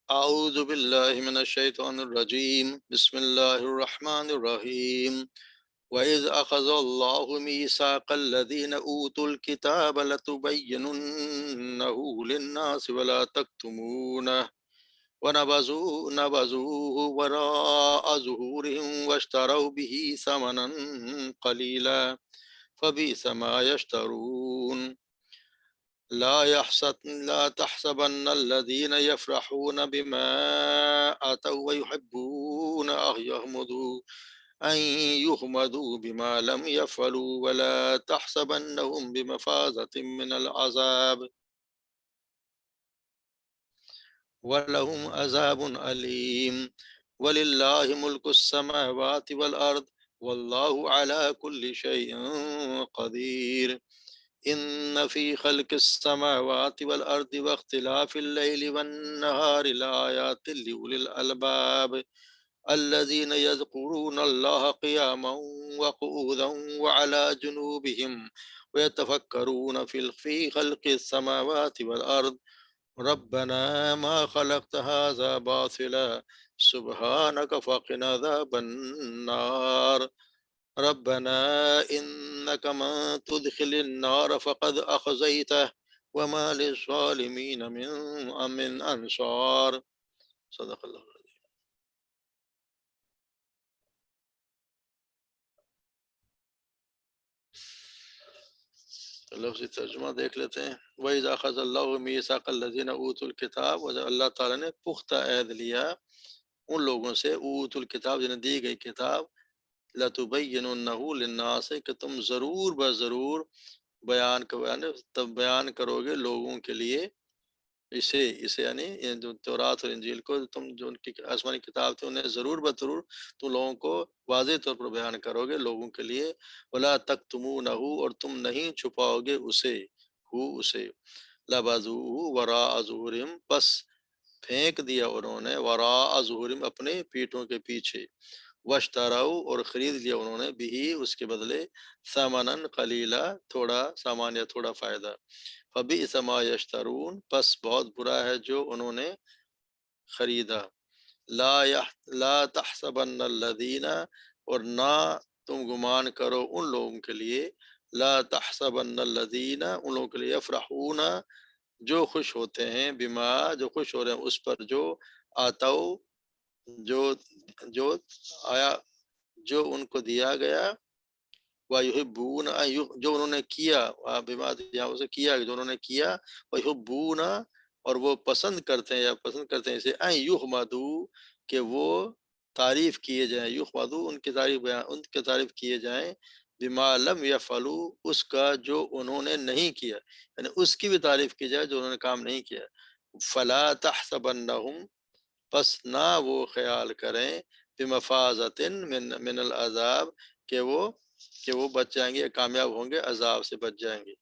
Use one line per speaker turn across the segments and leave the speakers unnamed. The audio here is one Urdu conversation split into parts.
أعوذ بالله من الشيطان الرجيم بسم الله الرحمن الرحيم وإذ أخذ الله ميثاق الذين أوتوا الكتاب لتبيننه للناس ولا تكتمونه ونبذوه وراء ظهورهم واشتروا به ثمنا قليلا فبئس ما يشترون لا تحسبن الذين يفرحون بما أتوا ويحبون أن يحمدوا بما لم يفعلوا ولا تحسبنهم بمفازة من العذاب ولهم عذاب أليم ولله ملك السماوات والأرض والله على كل شيء قدير إن في خلق السماوات والأرض واختلاف الليل والنهار لآيات لأولي الألباب الذين يذكرون الله قياما وقعودا وعلى جنوبهم ويتفكرون في خلق السماوات والأرض ربنا ما خلقت هذا باطلا سبحانك فقنا عذاب النار ربنا إنك من تدخل النار فقد أخزيته وما للظالمين من أنصار صدق اللہ تو لفظی ترجمہ دیکھ لیتے ہیں وَإِذَا أَخَذَ اللَّهُ مِيثَاقَ الَّذِينَ أُوتُوا الْكِتَابَ اور اللہ تعالیٰ نے پختہ عہد لیا ان لوگوں سے اوتوا الکتاب جنہیں دی گئی کتاب لَتُبَيِّنُنَّهُ لِلنَّاسِ کہ تم ضرور بضرور بیان کرو گے لوگوں کے لیے اسے یعنی جو تورات اور انجیل کو تم جو ان کی آسمانی کتاب تھی انہیں ضرور بضرور تم لوگوں کو واضح طور پر بیان کرو گے لوگوں کے لیے ولا تکتمونہ اور تم نہیں چھپاؤ گے اسے لبذوہ وراء ظہورہم پس پھینک دیا انہوں نے وراء ظہورہم اپنے پیٹھوں کے پیچھے واشتراؤ اور خرید لیا انہوں نے بھی اس کے بدلے ثمنن قلیلا تھوڑا سامان یا تھوڑا فائدہ فبئس ما یشترون پس بہت برا ہے جو انہوں نے خریدا لا تحسبن الذین اور نہ تم گمان کرو ان لوگوں کے لیے لا تحسبن الذین ان لوگوں کے لیے یفرحون جو خوش ہوتے ہیں بما جو خوش ہو رہے ہیں اس پر جو آتاؤ جو آیا جو ان کو دیا گیا وَيُحِبُّونَ جو انہوں نے کیا بما یہاں سے کیا جو انہوں نے کیا وَيُحِبُّونَ اور وہ پسند کرتے ہیں اسے ان یحمدوا کہ وہ تعریف کیے جائیں یحمدوا ان کی تعریف کیے جائیں بما لم یفعلوا اس کا جو انہوں نے نہیں کیا یعنی اس کی بھی تعریف کی جائے جو انہوں نے کام نہیں کیا فلا تحسبنہم پس نہ وہ خیال کریں بمفازۃ من العذاب کہ وہ بچ جائیں گے کامیاب ہوں گے عذاب سے بچ جائیں گے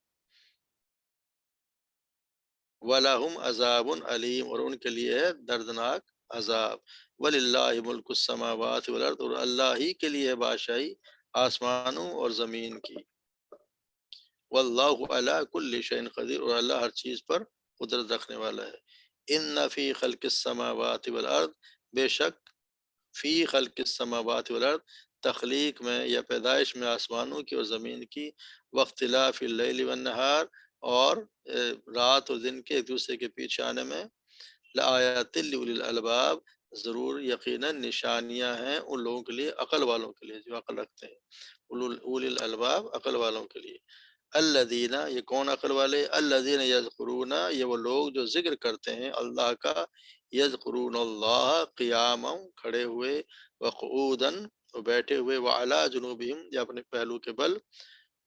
وَلَهُمْ عَذَابٌ علیم اور ان کے لیے ہے دردناک عذاب وَلِلَّهِ مُلْكُ السَّمَاوَاتِ وَالْأَرْضِ اور اللہ ہی کے لیے بادشاہی آسمانوں اور زمین کی وَاللَّهُ عَلَى كُلِّ شَيْءٍ قدیر اور اللہ ہر چیز پر قدرت رکھنے والا ہے إِنَّ فِي خَلْقِ السَّمَاوَاتِ وَالْأَرْضِ بے شک فی خلق السماوات والارض تخلیق میں یا پیدائش میں آسمانوں کی اور زمین کی واختلاف اللیل والنہار اور رات اور دن کے ایک دوسرے کے پیچھے آنے میں لآیات لأولی الالباب ضرور یقیناً نشانیاں ہیں ان لوگوں کے لیے عقل والوں کے لیے جو عقل رکھتے ہیں اولی الالباب عقل والوں کے لیے الذین یہ کون عقل والے الذین یذکرون یہ وہ لوگ جو ذکر کرتے ہیں اللہ کا یذکرون اللہ قیاما کھڑے ہوئے وقعودا بیٹھے ہوئے وعلی جنوبہم یا اپنے پہلو کے بل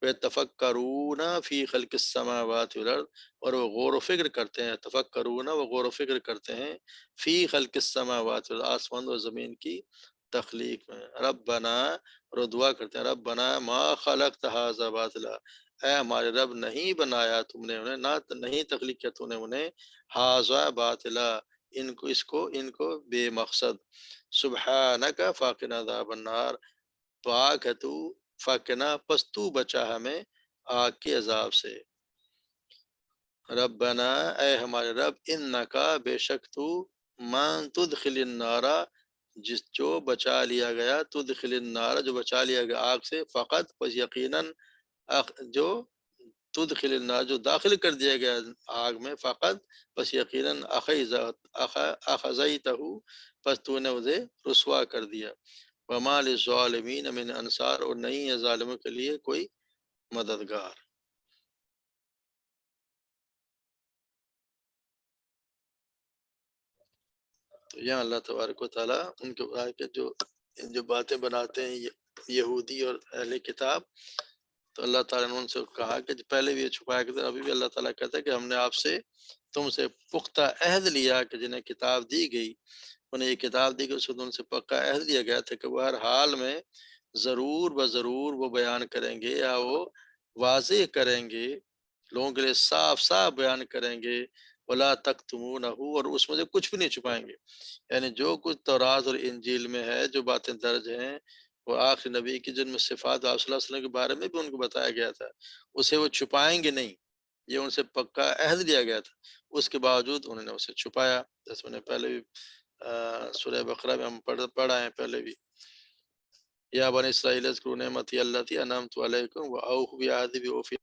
ویتفکرون فی خلق السماوات والارض اور وہ غور و فکر کرتے ہیں تفکرون وہ غور و فکر کرتے ہیں فی خلق السماوات والارض آسمان و زمین کی تخلیق میں ربنا اور دعا کرتے ہیں ربنا ما خلقت ھذا باطلا اے ہمارے رب نہیں بنایا تم نے انہیں نہیں تخلیق کیا تم نے انہیں ھذا باطلا ان کو بے مقصد سبحانک فقنا عذاب النار پاک ہے تو فقنا پس تو بچا ہمیں آگ کے عذاب سے ربنا اے ہمارے رب انکا بے شک تو من تدخل النارا، جو بچا لیا گیا، تدخل النارا جو بچا لیا گیا آگ سے، فقط پس یقیناً، جو تدخل النار جو داخل کر دیا گیا آگ میں، فقط پس یقیناً اخذیتہ پس تو نے اسے رسوا کر دیا، وما للظالمین من انصار، اور نہیں ہے ظالموں کے لیے کوئی مددگار۔ تو یہاں اللہ تبارک و تعالیٰ ان کے بارے کے جو باتیں بناتے ہیں یہودی اور اہل کتاب، تو اللہ تعالیٰ نے ان سے کہا کہ پہلے بھی یہ چھپایا کرتے، ابھی بھی اللہ تعالیٰ کہتا ہے کہ ہم نے آپ سے، تم سے پختہ عہد لیا کہ جنہیں کتاب دی گئی، انہیں یہ کتاب دی گئی، اس وقت ان سے پکا عہد لیا گیا تھا کہ وہ ہر حال میں ضرور بضرور وہ بیان کریں گے، یا وہ واضح کریں گے، لوگوں کے لیے صاف صاف بیان کریں گے، ولا تکتمونہ، اور اس میں سے کچھ بھی نہیں چھپائیں گے، یعنی جو کچھ تورات اور انجیل میں ہے، جو باتیں درج ہیں، وہ آخری نبی کی جن میں صفات آپ صلی اللہ علیہ وسلم کے بارے میں بھی ان کو بتایا گیا تھا، اسے وہ چھپائیں گے نہیں، یہ ان سے پکا عہد لیا گیا تھا، اس کے باوجود انہوں نے اسے چھپایا، جیسے میں نے پہلے بھی سورہ بقرہ میں ہم پڑھا ہے پہلے بھی، یا بنی اسرائیل اذکروا نعمتی التی انعمت علیکم واوفوا بعہدی اوفی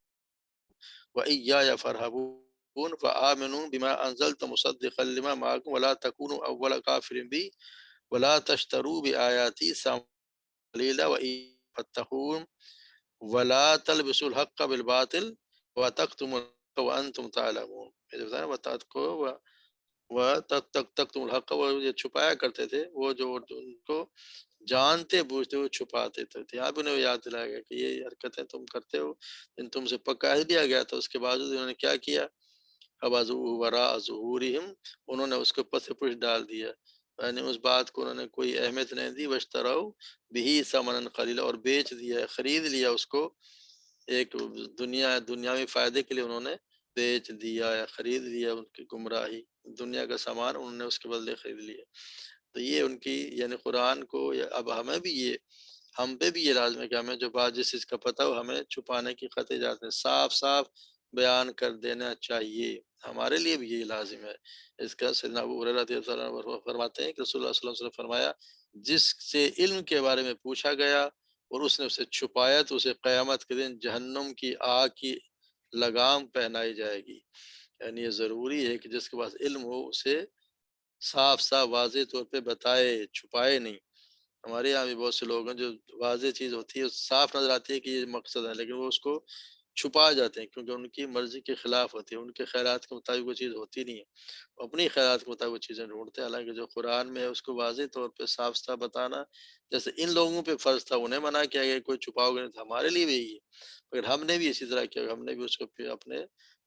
وإیایا فرحبون فآمنوا بما انزلت مصدقا لما معکم ولا تکونوا اول کافر بی ولا تشتروا بآیاتی ثمنا قلیلا واتقون ولا تلبسوا الحق بالباطل وتکتموا الحق وانتم تعلمون، یہ بتایا تم الحق، وہ یہ چھپایا کرتے تھے، وہ جو ان کو جانتے بوجھتے ہوئے چھپاتے تھے، یہاں بھی انہیں یاد دلایا گیا کہ یہ حرکتیں تم کرتے ہو، ان تم سے پکا ہی دیا گیا تھا، اس کے باوجود انہوں نے کیا کیا، فَبَذُوهُ وَرَاءَ ظُهُورِهِمْ، انہوں نے اس کو پس پش ڈال دیا، یعنی اس بات کو انہوں نے کوئی اہمیت نہیں دی، وَاشْتَرَوْا بِهِ ثَمَنًا قَلِيلًا، اور بیچ دیا، خرید لیا اس کو ایک دنیاوی فائدے کے لیے، انہوں نے بیچ دیا یا خرید لیا ان کی گمراہی، دنیا کا سامان انہوں نے اس کے بدلے خرید لیا، تو یہ ان کی، یعنی قرآن کو، اب ہمیں بھی یہ، ہم پہ بھی یہ لازم ہے کہ ہمیں جو بات جس چیز کا پتہ ہو، ہمیں چھپانے کی قطع اجازت ہے، صاف صاف بیان کر دینا چاہیے، ہمارے لیے بھی یہ لازم ہے، اس کا سیدنا ابو ہریرہ رضی اللہ عنہ فرماتے ہیں کہ رسول اللہ صلی اللہ علیہ وسلم نے فرمایا، جس سے علم کے بارے میں پوچھا گیا اور اس نے اسے چھپایا، تو اسے قیامت کے دن جہنم کی آگ کی لگام پہنائی جائے گی، یعنی یہ ضروری ہے کہ جس کے پاس علم ہو اسے صاف صاف واضح طور پہ بتائے، چھپائے نہیں، ہمارے یہاں بھی بہت سے لوگ ہیں جو واضح چیز ہوتی ہے، صاف نظر آتی ہے کہ یہ مقصد ہے، لیکن وہ اس کو چھپا جاتے ہیں کیونکہ ان کی مرضی کے خلاف ہوتی ہے، ان کے خیالات کے مطابق وہ چیز ہوتی نہیں ہے، وہ اپنی خیالات کے مطابق وہ چیزیں ڈھونڈتے ہیں، حالانکہ جو قرآن میں ہے اس کو واضح طور پہ صاف صاف بتانا، جیسے ان لوگوں پہ فرض تھا، انہیں منع کیا گیا کوئی چھپاؤ گے نہیں، تو ہمارے لیے بھی یہی ہے، مگر ہم نے بھی اسی طرح کیا، ہم نے بھی اس کو اپنے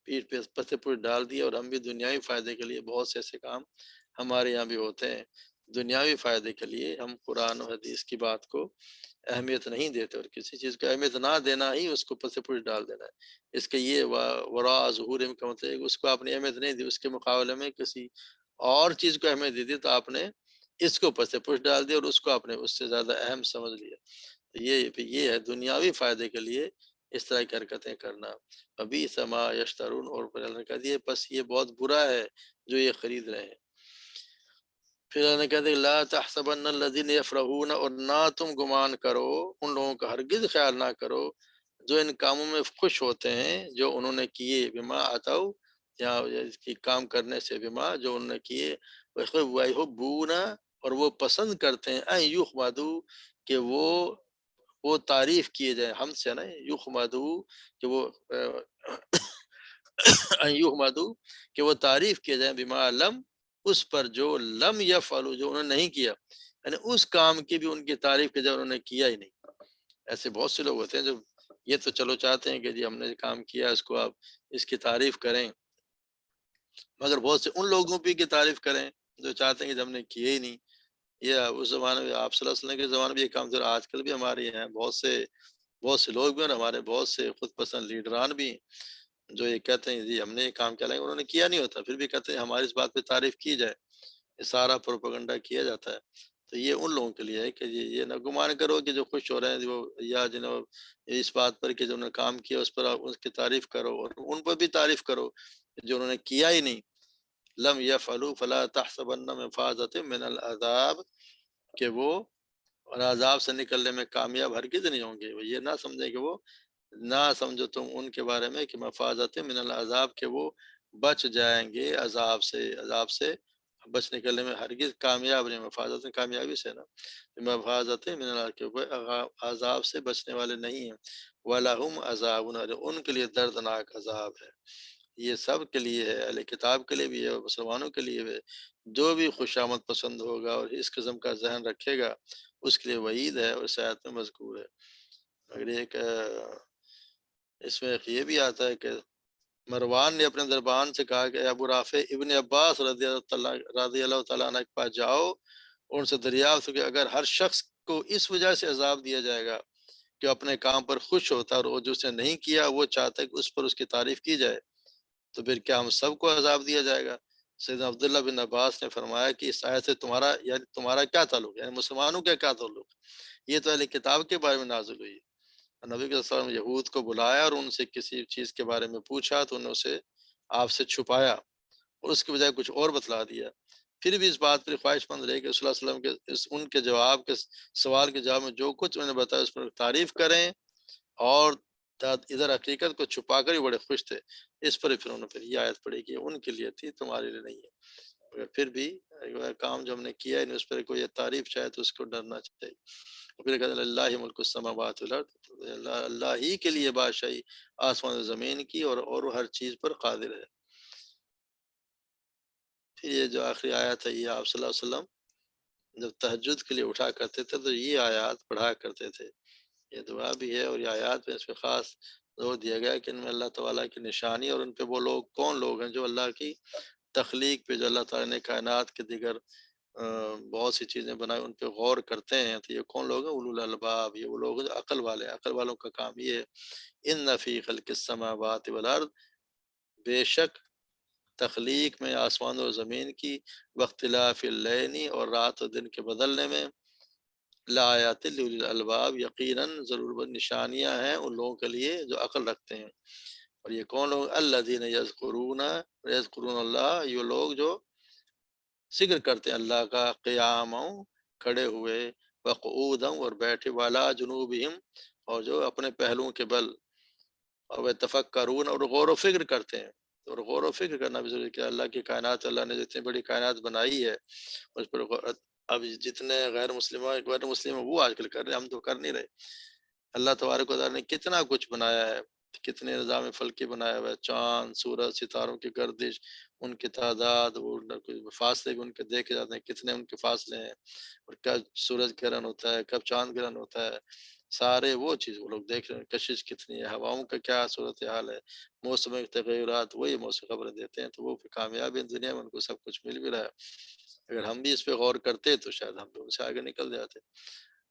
پیٹھ پہ پتے پوٹ ڈال دیا، اور ہم بھی دنیاوی فائدے کے لیے بہت سے ایسے کام ہمارے یہاں بھی ہوتے ہیں، دنیاوی فائدے کے لیے ہم قرآن و حدیث کی بات کو اہمیت نہیں دیتے، اور کسی چیز کو اہمیت نہ دینا ہی اس کو پس پش ڈال دینا ہے، اس کے یہ وراء ظہورہم کا مطلب ہے کہ اس کو آپ نے اہمیت نہیں دی، اس کے مقابلے میں کسی اور چیز کو اہمیت دی تھی، تو آپ نے اس کو پس پش ڈال دیا اور اس کو آپ نے اس سے زیادہ اہم سمجھ لیا، یہ ہے دنیاوی فائدے کے لیے اس طرح کی حرکتیں کرنا، ابھی سما یشترون، اور پھر اللہ نے کہا دیا پس یہ بہت برا ہے جو یہ خرید رہے ہیں، پھر اللہ نے کہا کہ لا تحسبن الذین یفرحون، اور نہ تم گمان کرو ان لوگوں کا، ہرگز خیال نہ کرو جو ان کاموں میں خوش ہوتے ہیں جو انہوں نے کیے، بما اتو، یا اس کی کام کرنے سے، بما جو انہوں نے کیے، ویحبون، اور وہ پسند کرتے ہیں، ان یحمدو، کہ وہ تعریف کیے جائیں، ہم سے نا یحمدو، کہ وہ ان یحمدو، کہ وہ تعریف کیے جائیں، بما لم، اس پر جو لم یفعلوا، جو انہوں نے نہیں کیا، یعنی اس کام کی بھی ان کی تعریف کی جائے، انہوں نے کیا ہی نہیں، ایسے بہت سے لوگ ہوتے ہیں جو یہ تو چلو چاہتے ہیں کہ جی ہم نے کام کیا، اس کو آپ اس کی تعریف کریں، مگر بہت سے ان لوگوں پہ کی تعریف کریں جو چاہتے ہیں کہ ہم نے کیے ہی نہیں، یہ اس زمانے میں آپ صلی اللہ علیہ وسلم کے زمانے میں یہ کام تھا، آج کل بھی ہمارے یہاں بہت سے لوگ بھی ہیں، اور ہمارے بہت سے خود پسند لیڈران بھی ہیں جو یہ کہتے ہیں جی ہم نے یہ کام کیا، لیکن انہوں نے کیا نہیں ہوتا، پھر بھی کہتے ہیں ہماری اس بات پہ تعریف کی جائے، یہ سارا پروپیگنڈا کیا جاتا ہے، تو یہ ان لوگوں کے لیے ہے کہ یہ نہ گمان کرو کہ جو خوش ہو رہے ہیں وہ، یا جنہوں اس بات پر کہ جو انہوں نے کام کیا اس پر آپ اس کی تعریف کرو، اور ان پر بھی تعریف کرو جو انہوں نے کیا ہی نہیں، لم یفعلوا فلا تحسبن مفازۃ من العذاب، کہ وہ اور عذاب سے نکلنے میں کامیاب ہرگز نہیں ہوں گے. وہ یہ نہ سمجھیں کہ وہ نہ سمجھو تم ان کے بارے میں کہ مفازت من العذاب، کہ وہ بچ جائیں گے عذاب سے بچ نکلنے میں ہرگز کامیاب نہیں. مفازت میں کامیابی سے نا، مفازت من العذاب، کہ وہ عذاب سے بچنے والے نہیں ہیں. وَلَهُمْ عَذَابٌ عَلِيمٌ، ان کے لیے دردناک عذاب ہے. یہ سب کے لیے ہے، اہل کتاب کے لیے بھی ہے اور مسلمانوں کے لیے بھی ہے. جو بھی خوشامد پسند ہوگا اور اس قسم کا ذہن رکھے گا اس کے لیے وعید ہے اور اس آیت میں مذکور ہے. اگر ایک اس میں یہ بھی آتا ہے کہ مروان نے اپنے دربان سے کہا کہ ابو رافع ابن عباس رضی اللہ تعالیٰ عنہ کے پاس جاؤ، ان سے دریافت کہ اگر ہر شخص کو اس وجہ سے عذاب دیا جائے گا کہ اپنے کام پر خوش ہوتا اور وہ جو اس نے نہیں کیا وہ چاہتا ہے کہ اس پر اس کی تعریف کی جائے، تو پھر کیا ہم سب کو عذاب دیا جائے گا؟ سیدنا عبداللہ بن عباس نے فرمایا کہ اس آیت سے تمہارا کیا تعلق ہے، یعنی مسلمانوں کا کیا تعلق؟ یہ تو اہل کتاب کے بارے میں نازل ہوئی. نبی کے وسلم یہود کو بلایا اور ان سے کسی چیز کے بارے میں پوچھا تو انہوں نے اسے آپ سے چھپایا اور اس کے بجائے کچھ اور بتلا دیا. پھر بھی اس بات پر خواہش مند رہے کہ صلی اللہ علیہ وسلم کے ان کے جواب کے سوال کے جواب میں جو کچھ انہوں نے بتایا اس پر تعریف کریں، اور ادھر حقیقت کو چھپا کر ہی بڑے خوش تھے. اس پر پھر انہوں نے پھر یہ آیت پڑھی کہ ان کے لیے تھی، تمہارے لیے نہیں ہے. مگر پھر بھی کام جو ہم نے کیا ہے اس پر کوئی تعریف چاہے تو اس کو ڈرنا چاہیے. پھر کہتے ہیں اللہ ملک السماوات والارض، اللہ ہی کے لیے بادشاہی آسمان و زمین کی، اور ہر چیز پر قادر ہے. پھر یہ جو آخری آیت ہے یہ آپ صلی اللہ علیہ وسلم جب تہجد کے لیے اٹھا کرتے تھے تو یہ آیات پڑھا کرتے تھے. یہ دعا بھی ہے اور یہ آیات میں اس پہ خاص زور دیا گیا کہ ان میں اللہ تعالیٰ کی نشانی، اور ان پہ وہ لوگ کون لوگ ہیں جو اللہ کی تخلیق پہ، جو اللہ تعالیٰ نے کائنات کے دیگر بہت سی چیزیں بنائی ان پہ غور کرتے ہیں. تو یہ کون لوگ ہیں؟ اولو الالباب، یہ وہ لوگ ہیں جو عقل والے ہیں. عقل والوں کا کام یہ ہے ان فی خلق السماوات والارض، بے شک تخلیق میں آسمان و زمین کی، واختلاف اللیل، اور رات و دن کے بدلنے میں، لآیات لأولی الالباب، یقیناً ضرور نشانیاں ہیں ان لوگوں کے لیے جو عقل رکھتے ہیں. اور یہ کون لوگ؟ الذین یذکرون اللہ، یہ لوگ جو ذکر کرتے ہیں اللہ کا، قیام، کھڑے ہوئے، وقعودا، اور بیٹھے، والا جنوبہم، اور جو اپنے پہلوؤں کے بل، اور تفکرون، اور غور و فکر کرتے ہیں. اور غور و فکر کرنا بھی ضروری ہے کہ اللہ کی کائنات، اللہ نے جتنی بڑی کائنات بنائی ہے اس پر اب جتنے غیر مسلم وہ آج کل کر رہے ہیں، ہم تو کر نہیں رہے. اللہ تبارک و تعالیٰ نے کتنا کچھ بنایا ہے، کتنے نظام فلکی بنایا ہوا ہے، چاند، سورج، ستاروں کی گردش، ان کی تعداد، وہ فاصلے بھی ان کے دیکھے جاتے ہیں کتنے ان کے فاصلے ہیں، اور کب سورج گرہن ہوتا ہے، کب چاند گرہن ہوتا ہے، سارے وہ چیز وہ لوگ دیکھ رہے ہیں. کشش کتنی ہے، ہواؤں کا کیا صورتحال ہے، موسم کے تغیرات، وہی موسم خبریں دیتے ہیں. تو وہ کامیابی دنیا میں ان کو سب کچھ مل بھی رہا ہے. اگر ہم بھی اس پہ غور کرتے تو شاید ہم بھی ان سے آگے نکل جاتے.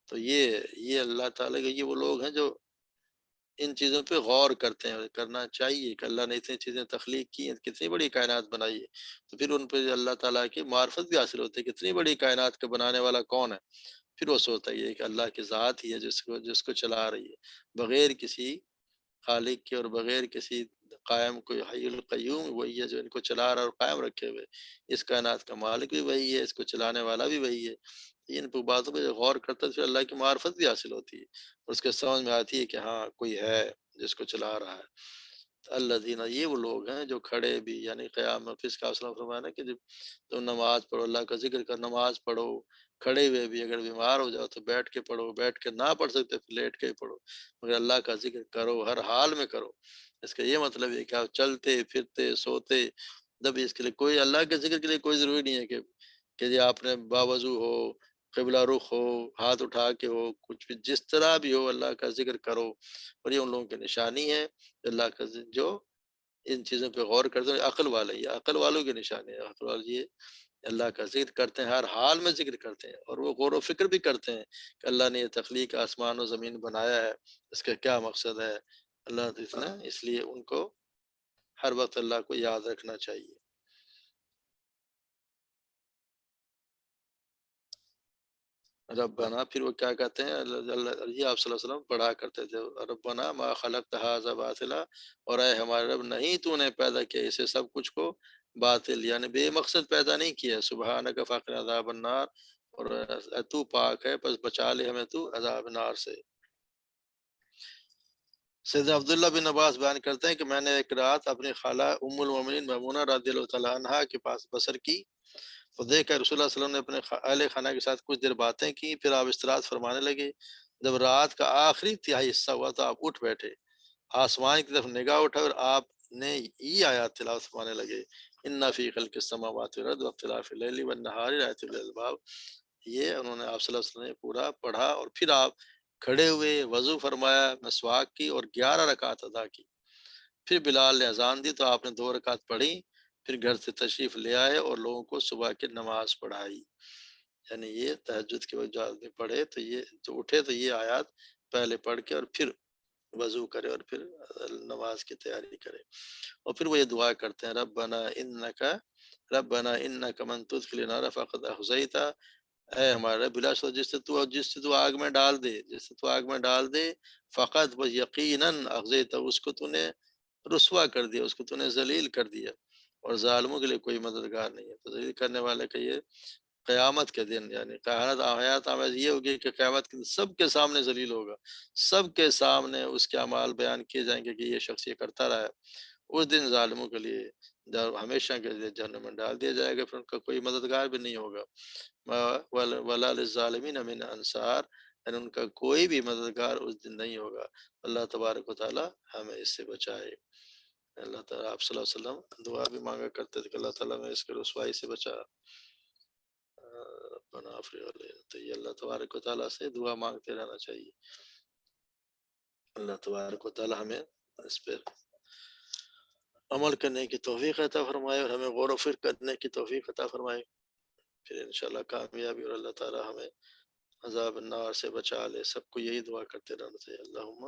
تو یہ اللہ تعالیٰ کے یہ وہ لوگ ہیں جو ان چیزوں پہ غور کرتے ہیں. کرنا چاہیے کہ اللہ نے اتنی چیزیں تخلیق کی ہیں، کتنی بڑی کائنات بنائی ہے، تو پھر ان پہ اللہ تعالیٰ کی معرفت بھی حاصل ہوتی ہے، کتنی بڑی کائنات کا بنانے والا کون ہے. پھر وہ سوچتا ہے یہ کہ اللہ کی ذات ہی ہے جس کو چلا رہی ہے، بغیر کسی خالق کے اور بغیر کسی قائم، کوئی حی القیوم وہی ہے جو ان کو چلا رہا ہے اور قائم رکھے ہوئے. اس کائنات کا مالک بھی وہی ہے، اس کو چلانے والا بھی وہی ہے. ان باتوں پہ غور کرتا ہے پھر اللہ کی معرفت بھی حاصل ہوتی ہے، اور اس کے سمجھ میں آتی ہے کہ ہاں کوئی ہے جس کو چلا رہا ہے. الذین، یہ وہ لوگ ہیں جو کھڑے بھی، یعنی قیام میں پھر کا حوصلہ فرمانا کہ جب تم نماز پڑھو، اللہ کا ذکر کر، نماز پڑھو، کھڑے ہوئے بھی، اگر بیمار ہو جاؤ تو بیٹھ کے پڑھو، بیٹھ کے نہ پڑھ سکتے پھر لیٹ کے ہی پڑھو، مگر اللہ کا ذکر کرو، ہر حال میں کرو. اس کا یہ مطلب ہے کہ آپ چلتے پھرتے سوتے جب اس کے لیے کوئی اللہ کے ذکر کے لیے کوئی ضروری نہیں ہے کہ جی آپ نے باوضو ہو، قبلہ رخ ہو، ہاتھ اٹھا کے ہو، کچھ بھی جس طرح بھی ہو اللہ کا ذکر کرو. اور یہ ان لوگوں کی نشانی ہے اللہ کا جو ان چیزوں پہ غور کرتے ہیں. عقل والے، یہ عقل والوں کی نشانی ہے. عقل والے یہ اللہ کا ذکر کرتے ہیں، ہر حال میں ذکر کرتے ہیں، اور وہ غور و فکر بھی کرتے ہیں کہ اللہ نے یہ تخلیق آسمان و زمین بنایا ہے، اس کا کیا مقصد ہے. اللہ اتنا، اس لیے ان کو ہر وقت اللہ کو یاد رکھنا چاہیے. ربنا، پھر وہ کیا کہتے ہیں، یہ آپ صلی اللہ علیہ وسلم پڑھا کرتے تھے، ربنا ما خلقت ھذا باطلا، اور اے ہمارے رب نہیں تو نے پیدا کیا اسے سب کچھ کو باطل یعنی بے مقصد پیدا نہیں کیا. سبحانک فقنا عذاب النار، اور تو پاک ہے بس بچا لے ہمیں تو عذاب نار سے. سیدنا عبداللہ بن عباس بیان کرتے ہیں کہ میں نے ایک رات اپنی خالہ ام المومنین میمونہ رضی اللہ تعالیٰ عنہا کے پاس بسر کی، تو دیکھ کر رسول اللہ صلی اللہ علیہ وسلم نے اپنے اہل خانہ کے ساتھ کچھ دیر باتیں کی، پھر آپ استراحت فرمانے لگے. جب رات کا آخری تہائی حصہ ہوا تو آپ اٹھ بیٹھے، آسمان کی طرف نگاہ اٹھا اور آپ نے یہ آیات تلاوت فرمانے لگے: ان فی خلق السماوات والارض واختلاف اللیل والنہار لآیات للالباب. یہ انہوں نے آپ صلی اللہ علیہ وسلم نے پورا پڑھا، اور پھر آپ کھڑے ہوئے، وضو فرمایا، مسواک کی اور 11 رکعت ادا کی. پھر بلال نے اذان دی تو آپ نے 2 رکعت پڑھی، پھر گھر سے تشریف لے آئے اور لوگوں کو صبح کی نماز پڑھائی. یعنی یہ تہجد کے وقت جو آدمی پڑھے تو یہ جو اٹھے تو یہ آیات پہلے پڑھ کے اور پھر وضو کرے اور پھر نماز کی تیاری کرے، اور پھر وہ یہ دعا کرتے ہیں: ربنا انک من تدخل النار فقد اخزیتہ. اے ہمارے بلا شبہ جس سے تو آگ میں ڈال دے فقط بس یقیناً اخزیتہ، اس کو تو نے رسوا کر دیا، اس کو تو نے ذلیل کر دیا، اور ظالموں کے لیے کوئی مددگار نہیں ہے. تو ذلیل کرنے والے کا یہ قیامت کے دن، یعنی حیات آمیز یہ ہوگی کہ قیامت کے دن سب کے سامنے ذلیل ہوگا، سب کے سامنے اس کے اعمال بیان کیے جائیں گے کہ یہ شخص یہ کرتا رہا ہے. اس دن ظالموں کے لیے ہمیشہ کے لیے جہنم میں ڈال دیا جائے گا، پھر ان کا کوئی مددگار بھی نہیں ہوگا. وَلَا لِلظَّالِمِينَ مِنْ أَنصَارٍ، یعنی ان کا کوئی بھی مددگار اس دن نہیں ہوگا. اللہ تبارک و تعالی ہمیں اس سے بچائے. اللہ تعالیٰ آپ صلی اللہ علیہ وسلم دعا بھی مانگا کرتے تھے کہ اللہ تعالیٰ میں اس کے رسوائی سے بچا. ربنا افرغ علینا، تو یہ اللہ تبارک و تعالیٰ سے دعا مانگتے رہنا چاہیے. اللہ تبارک و تعالیٰ ہمیں اس پہ عمل کرنے کی توفیق عطا فرمائے اور ہمیں غور و فکر کرنے کی توفیق عطا فرمائے. پھر انشاءاللہ کامیابی، اور اللہ تعالیٰ ہمیں عذاب النار سے بچا لے. سب کو یہی دعا کرتے رہنا چاہیے. اللہم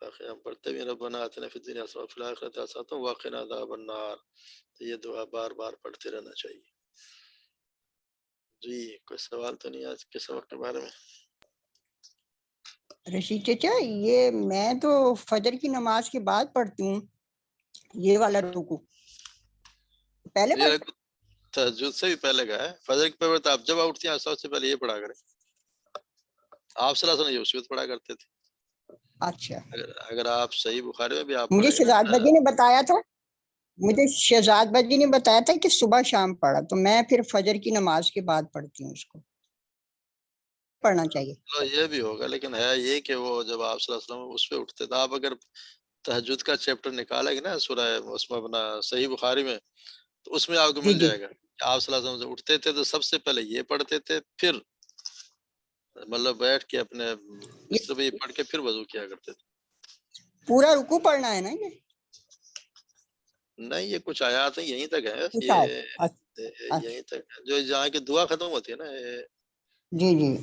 باقی ہم پڑھتے بھی ربنا آتنا فی الدنیا حسنۃ وفی الآخرۃ حسنۃ وقنا عذاب النار. تو یہ دعا بار بار پڑھتے رہنا چاہیے. جی کوئی سوال تو نہیں آج کے سبق کے بارے میں؟
رشید چچا، یہ میں تو فجر کی نماز کے بعد پڑھتی ہوں یہ والا رکوع، پہلے
یہ تہجد سے بھی پہلے کا ہے. فجر کے پہلے آپ جب اٹھتی ہیں سب سے پہلے یہ پڑھا کریں. آپ صلی اللہ علیہ وسلم یہ اسی وقت پڑھا کرتے تھے.
اچھا،
اگر آپ صحیح بخاری میں بھی آپ
مجھے
پڑھیں گے
شہزاد
نا.
بجی نے بتایا تھا، کہ صبح شام پڑھا، تو میں پھر فجر کی نماز کے بعد پڑھتی ہوں. اس کو پڑھنا چاہیے.
یہ بھی ہوگا، لیکن ہے یہ کہ وہ جب آپ صلی اللہ علیہ وسلم اس پہ اٹھتے تھے، آپ اگر تہجد کا چیپٹر نکالے گے نا سورہ اس میں اپنا صحیح بخاری میں، تو اس میں آپ کو مل جائے گا کہ آپ صلی اللہ علیہ وسلم اٹھتے تھے تو سب سے پہلے یہ پڑھتے تھے، پھر مطلب بیٹھ کے اپنے بستر پہ یہ پڑھ کے پھر وضو کیا کرتے تھے.
پورا رکوع پڑھنا ہے نا؟ یہ
نہیں، یہ کچھ آیات ہیں یہیں تک ہے، یہ یہیں تک جو جہاں کی دعا ختم ہوتی ہے نا.
جی جی،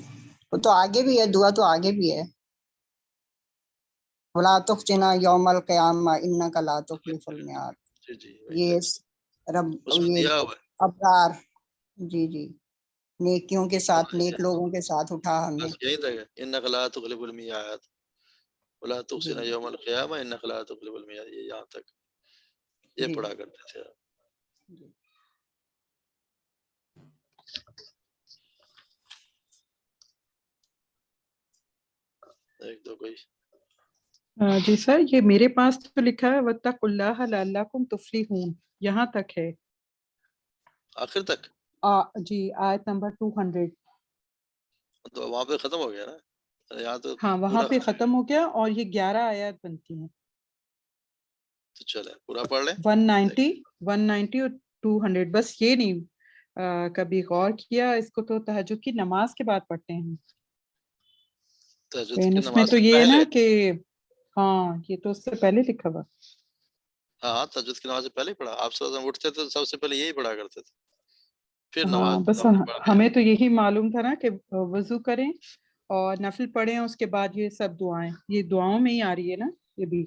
وہ تو آگے بھی ہے، دعا تو آگے بھی ہے. وَلَا تُخْزِنَا يَوْمَ الْقِيَامَةِ إِنَّكَ لَا تُخْلِفُ الْمِيعَادَ. یہ رب یہ ابرار، جی جی، نیکیوں کے ساتھ، نیک لوگوں کے ساتھ اٹھا ہمیں.
یہی تک ہے. إِنَّكَ لَا تُخْلِفُ الْمِيعَادَ وَلَا تُخْزِنَا يَوْمَ الْقِيَامَةِ إِنَّكَ لَا تُخْلِفُ الْمِيعَادَ. یہ یہاں تک یہ پڑھا کرتے تھے. ایک دو کوئی.
جی سر، یہ میرے پاس تو لکھا ہے وَاتَّقُوا اللَّهَ لَعَلَّكُمْ تُفْلِحُونَ، یہاں تک ہے
آخر تک.
جی آیت نمبر 200.
تو وہاں پہ ختم ہو گیا نا. یہاں تو
ہاں وہاں پہ ختم ہو گیا، اور یہ 11 آیات بنتی ہیں.
تو چلے پورا پڑھ لیں.
190 اور 200. بس یہ نہیں کبھی غور کیا اس کو، تو تہجد کی نماز کے بعد پڑھتے ہیں.
تہجد کی
اس میں
نماز
تو
سے
یہ ہے نا
پہلے.
کہ ہاں یہ تو اس سے پہلے لکھا ہوا.
ہاں تہجد کی نماز سے پہلے ہی پڑھا. آپ صلی اللہ علیہ وسلم اٹھتے تھے سب سے پہلے یہی پڑھا کرتے تھے، پھر
ہاں
نماز.
بس ہمیں تو یہی معلوم تھا نا کہ وضو کریں اور نفل پڑھیں، اس کے بعد یہ سب دعائیں، یہ دعاؤں میں ہی آ رہی ہے نا یہ بھی.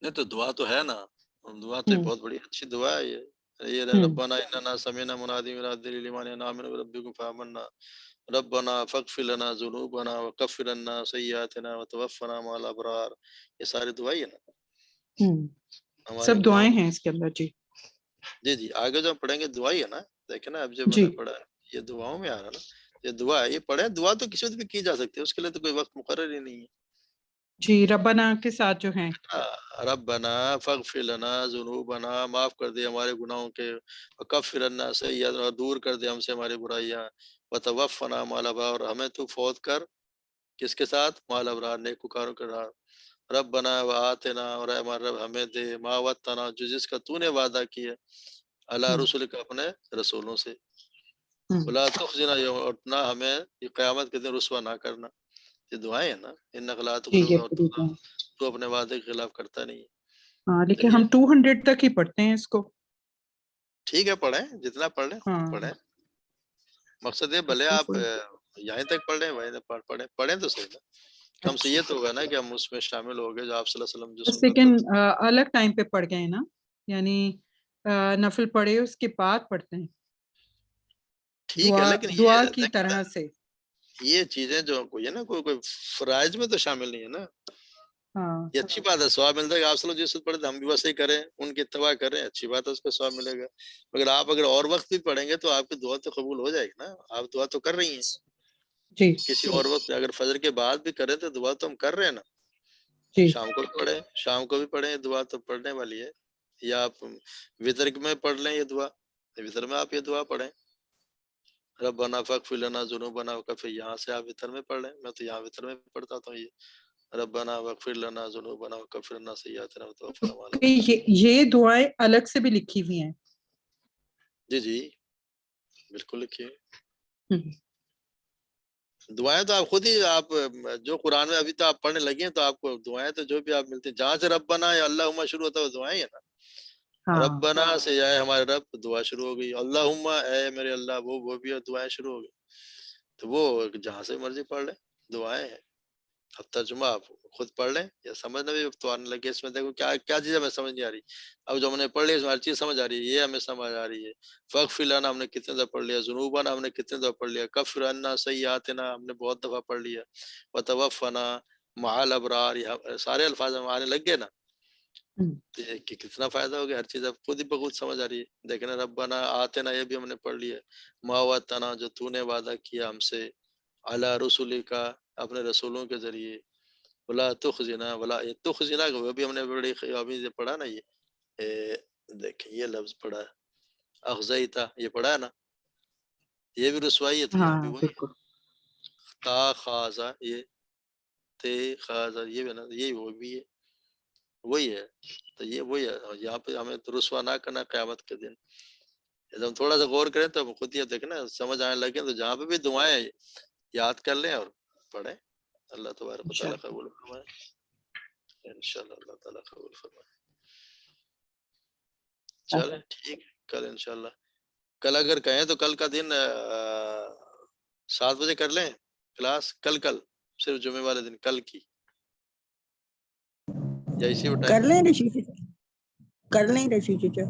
نہیں تو دعا تو ہے نا، دعا تو بہت بڑی اچھی دعا ہے. یہ ربنا اننا سمعنا منادی ينادي للإيمان أن آمنوا بربكم فآمنا ربنا فاغفر لنا ذنوبنا وكفر عنا سيئاتنا وتوفنا مع الأبرار. یہ ساری دعائیں ہیں نا،
سب دعائیں ہیں اس کے اندر. جی
جی جی آگے جو ہم پڑھیں گے دعا ہی ہے نا. دیکھیں نا اب جب میں
جی
نے پڑھا یہ دعاؤں میں آ رہا نا, یہ دعا ہے, یہ پڑھیں. دعا تو کسی وقت بھی کی جا سکتی ہے, اس کے لیے تو کوئی وقت مقرر ہی نہیں ہے.
جی ربنا کے ساتھ جو ہیں
ربنا فاغفر لنا ذنوبنا, معاف کر دے ہمارے گناہوں کے, وکفر عنا سیئاتنا, اور دور کر دے ہم سے ہماری برائیاں, وتوفنا مع الابرار, اور ہمیں تو فوت کر کس کے ساتھ, مع الابرار نیکوکاروں کے ساتھ. ربنا وآتنا, اور اے ہمارے رب ہمیں دے, ما وعدتنا, جو جس کا تو نے وعدہ کیا اللہ رسول کا, اپنے رسولوں سے, ولا تخزنا یوم, اور نہ ہمیں یہ قیامت کے دن رسوا نہ کرنا. یہ دعائیں ہیں نا, انک لا
جی
تخلف
یہ
الميعاد,
پوری دعا.
تو اپنے وعدے کے خلاف کرتا نہیں.
ہاں لیکن
چلیے
ہم 200 تک ہی پڑھتے ہیں اس کو.
ٹھیک ہے, پڑھیں جتنا پڑھ لیں
ہاں
پڑھیں. مقصد یہ بھلے آپ یہیں تک پڑھ لیں, وہیں تک پڑھیں تو صحیح نا. کم سے یہ تو ہوگا نا کہ ہم اس میں شامل ہو گئے جو آپ صلی اللہ علیہ وسلم جو
بس
سنت
لیکن
پر.
الگ ٹائم پہ پڑھ گئے نا, یعنی نفل پڑھے اس کے بعد پڑھتے ہیں
ٹھیک ہے, لیکن
دعا
یہ
کی طرح سے.
یہ چیزیں جو کوئی ہے نا, کوئی فرائض میں تو شامل نہیں ہے نا.
ہاں
یہ اچھی بات ہے, ثواب ملتا ہے کہ آپ صلی اللہ علیہ وسلم جس پڑھے ہم بھی ویسے ہی کریں, ان کی اتباع کریں, اچھی بات ہے, اس پہ ثواب ملے گا. مگر آپ اگر اور وقت بھی پڑھیں گے تو آپ کی دعا تو قبول ہو جائے گی نا. آپ دعا تو کر رہی ہیں
جی
کسی اور وقت, اگر فجر کے بعد بھی کریں تو دعا تو ہم کر رہے ہیں نا.
جی
شام کو بھی پڑھیں, شام کو بھی پڑھیں, دعا تو پڑھنے والی ہے. یا آپ وطر میں پڑھ لیں یہ دعا, وطر میں آپ یہ دعا پڑھیں, ربنا فاغفر لنا ذنوبنا وکفر, یہاں سے آپ وطر میں پڑھ لیں. میں تو یہاں وطر میں پڑھتا تھا یہ, ربنا واغفر لنا ذنوبنا وکفر عنا سیئاتنا وتوفنا مع الابرار.
یہ دعائیں الگ سے بھی لکھی ہوئی ہیں.
جی جی بالکل لکھیے. دعائیں تو آپ خود ہی, آپ جو قرآن میں ابھی تو آپ پڑھنے لگے ہیں تو آپ کو دعائیں تو جو بھی آپ ملتی ہیں, جہاں سے ربنا یا اللہم شروع ہوتا ہے وہ دعائیں ہیں نا.
ہاں
ربنا سے یا ہمارے رب, دعا شروع ہو گئی. اللہم, اے میرے اللہ, وہ بھی دعائیں شروع ہو گئی. تو وہ جہاں سے مرضی پڑھ لیں, دعائیں ہیں. اب ترجمہ آپ خود پڑھ لیں, یا سمجھنا بھی تو آنے لگے. اس میں دیکھو کیا کیا چیز ہمیں سمجھ نہیں آ رہی. اب جو ہم نے پڑھ لی اس میں ہر چیز سمجھ آ رہی ہے, یہ ہمیں سمجھ آ رہی ہے. فاغفر لنا ہم نے کتنے دفعہ پڑھ لیا, ذنوبنا ہم نے کتنے دفعہ پڑھ لیا, کفر عنا سیئاتنا ہم نے بہت دفعہ پڑھ لیا, وتوفنا مع الابرار, سارے الفاظ ہم آنے لگ گئے نا. کہ کتنا فائدہ ہو گیا, ہر چیز اب خود ہی بخود سمجھ آ رہی ہے. دیکھنا ربنا آتنا یہ بھی ہم نے پڑھ لیا, ما وعدتنا جو تو نے وعدہ کیا ہم سے, علی رسول کا اپنے رسولوں کے ذریعے, ولا تخزنا, ولا تخزنا وہ بھی ہم نے بڑی ابھی سے پڑھا نا. یہ دیکھیں یہ لفظ پڑھا ہے, اخزیتا, یہ پڑھا ہے نا, یہ بھی رسوائی ہے. تو یہاں بھی
ہاں
وہی
بالکل.
تا خازا, یہ تے خازا, یہ بھی نا, یہ وہ بھی ہے, وہی ہے. تو یہ وہی ہے, یہاں پہ ہمیں تو رسوا نہ کرنا قیامت کے دن. جب ہم تھوڑا سا غور کریں تو ہم خود ہی دیکھیں نا, سمجھ آنے لگے. تو جہاں پہ بھی دعائیں یاد کر لیں اور پڑھیں. اللہ تبارک و تعالیٰ قبول فرمائے انشاءاللہ. اللہ تعالیٰ قبول فرمائے. چلیں ٹھیک ہے, کل انشاءاللہ, کل اگر کہیں تو کل کا دن 7 بجے کر لیں کلاس. کل صرف جمعے والے دن کل کی, یا اسی ٹائم
کر لیں رشید چچا,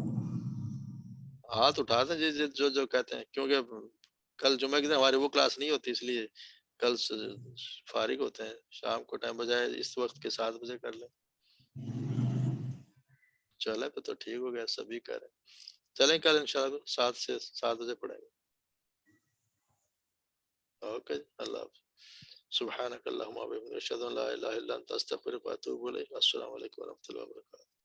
ہاتھ اٹھا دیں جو کہتے ہیں. کیونکہ کل جمعہ کے دن ہماری وہ کلاس نہیں ہوتی, اس لیے کل فارغ ہوتے ہیں شام کو ٹائم, بجائے اس وقت کے 7 بجے کر لیں. چلے پہ تو ٹھیک ہو گیا, سبھی کریں. چلیں کل انشاءاللہ 7 سے 7 بجے پڑھیں گے. اوکے, اللہ حافظ. سبحانک اللہم و بحمدک, اشہد ان لا الہ الا انت, استغفرک و اتوب الیک. السلام علیکم و رحمۃ اللہ وبرکاتہ.